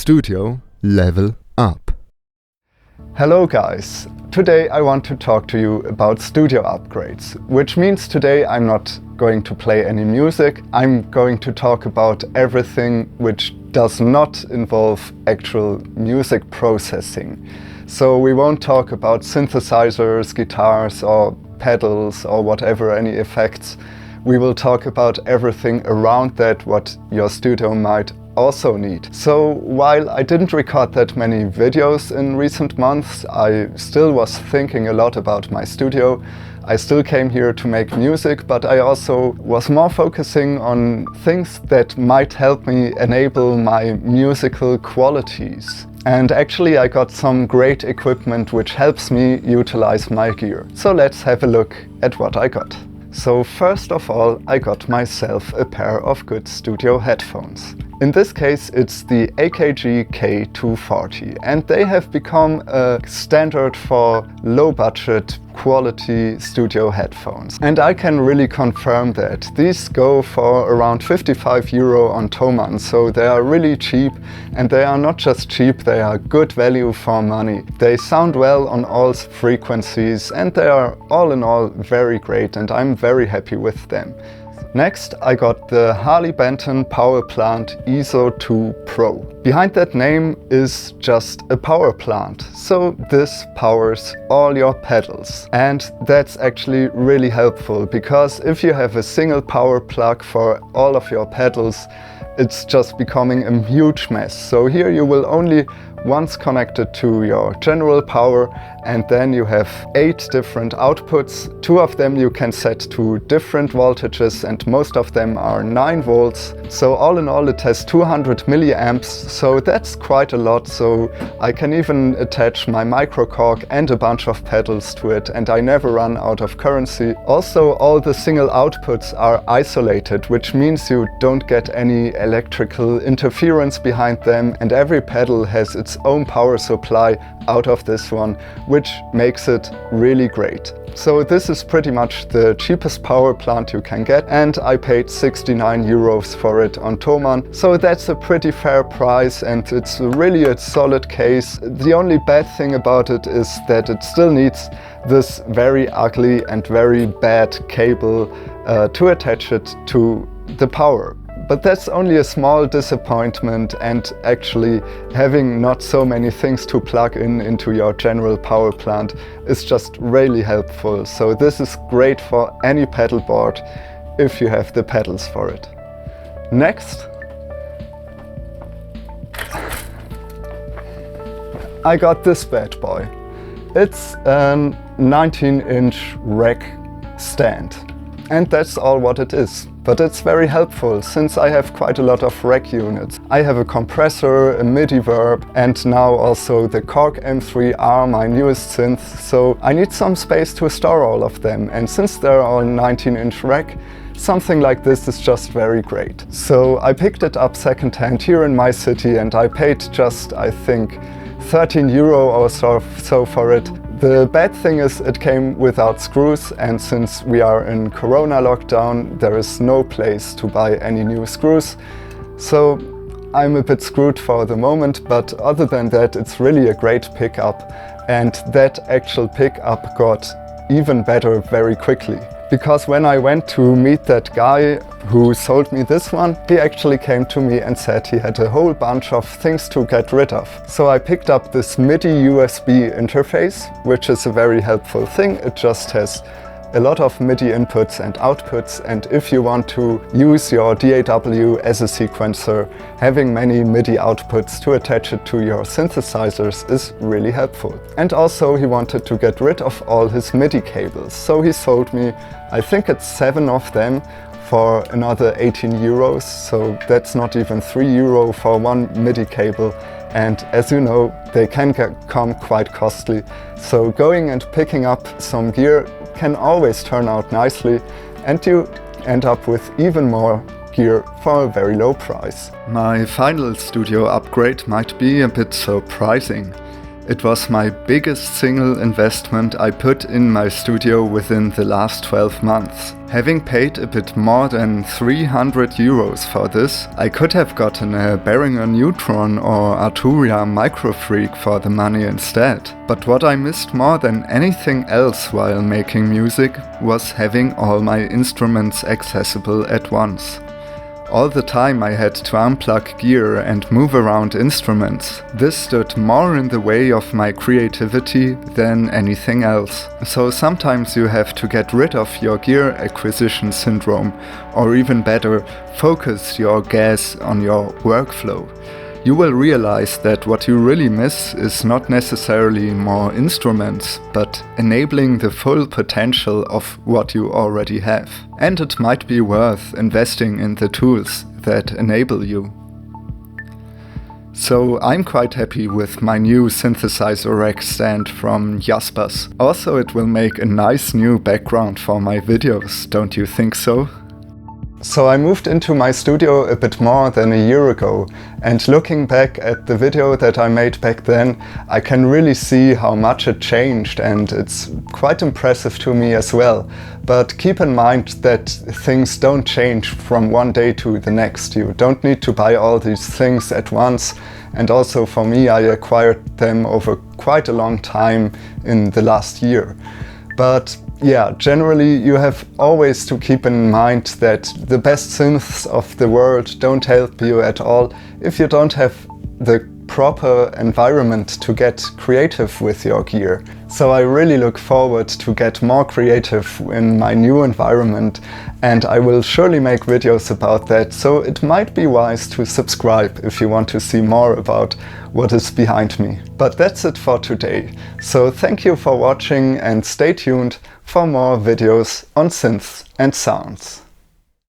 Studio Level Up. Hello guys! Today I want to talk to you about studio upgrades, which means today I'm not going to play any music. I'm going to talk about everything which does not involve actual music processing. So we won't talk about synthesizers, guitars or pedals or whatever, any effects. We will talk about everything around that what your studio might also need. So while I didn't record that many videos in recent months, I still was thinking a lot about my studio. I still came here to make music, but I also was more focusing on things that might help me enable my musical qualities. And actually I got some great equipment which helps me utilize my gear. So let's have a look at what I got. So first of all, I got myself a pair of good studio headphones. In this case, it's the AKG K240, and they have become a standard for low-budget quality studio headphones. And I can really confirm that. These go for around €55 on Thomann, so they are really cheap, and they are not just cheap, they are good value for money. They sound well on all frequencies, and they are all in all very great, and I'm very happy with them. Next, I got the Harley Benton Power Plant ISO 2 Pro. Behind that name is just a power plant, so this powers all your pedals. And that's actually really helpful, because if you have a single power plug for all of your pedals, it's just becoming a huge mess. So here you will only once connected to your general power, and then you have 8 different outputs. 2 of them you can set to different voltages, and most of them are 9 volts. So all in all it has 200 milliamps, so that's quite a lot. So I can even attach my MicroKorg and a bunch of pedals to it, and I never run out of currency. Also, all the single outputs are isolated, which means you don't get any electrical interference behind them, and every pedal has its own power supply out of this one, which makes it really great. So this is pretty much the cheapest power plant you can get, and I paid €69 for it on Thomann. So that's a pretty fair price, and it's really a solid case. The only bad thing about it is that it still needs this very ugly and very bad cable to attach it to the power. But that's only a small disappointment, and actually having not so many things to plug into your general power plant is just really helpful. So this is great for any pedal board if you have the pedals for it. Next, I got this bad boy. It's a 19-inch rack stand, and that's all what it is. But it's very helpful, since I have quite a lot of rack units. I have a compressor, a MIDI verb, and now also the Korg M3R, my newest synth, so I need some space to store all of them. And since they're all 19-inch rack, something like this is just very great. So I picked it up secondhand here in my city, and I paid just, I think, €13 or so for it. The bad thing is it came without screws, and since we are in Corona lockdown, there is no place to buy any new screws. So I'm a bit screwed for the moment, but other than that, it's really a great pickup. And that actual pickup got even better very quickly. Because when I went to meet that guy who sold me this one, he actually came to me and said he had a whole bunch of things to get rid of. So I picked up this MIDI-USB Interface, which is a very helpful thing. It just has a lot of MIDI inputs and outputs, and if you want to use your DAW as a sequencer, having many MIDI outputs to attach it to your synthesizers is really helpful. And also he wanted to get rid of all his MIDI cables, so he sold me, I think it's 7 of them, for another €18, so that's not even €3 for one MIDI cable. And as you know, they can become quite costly, so going and picking up some gear can always turn out nicely, and you end up with even more gear for a very low price. My final studio upgrade might be a bit surprising. It was my biggest single investment I put in my studio within the last 12 months. Having paid a bit more than 300 euros for this, I could have gotten a Behringer Neutron or Arturia Microfreak for the money instead. But what I missed more than anything else while making music was having all my instruments accessible at once. All the time I had to unplug gear and move around instruments. This stood more in the way of my creativity than anything else. So sometimes you have to get rid of your gear acquisition syndrome, or even better, focus your gas on your workflow. You will realize that what you really miss is not necessarily more instruments, but enabling the full potential of what you already have. And it might be worth investing in the tools that enable you. So I'm quite happy with my new synthesizer rack stand from Jaspers. Also, it will make a nice new background for my videos, don't you think so? So I moved into my studio a bit more than a year ago, and looking back at the video that I made back then, I can really see how much it changed, and it's quite impressive to me as well. But keep in mind that things don't change from one day to the next. You don't need to buy all these things at once, and also for me, I acquired them over quite a long time in the last year. But yeah, generally you have always to keep in mind that the best synths of the world don't help you at all if you don't have the proper environment to get creative with your gear. So I really look forward to get more creative in my new environment, and I will surely make videos about that, so it might be wise to subscribe if you want to see more about what is behind me. But that's it for today. So thank you for watching and stay tuned for more videos on synths and sounds.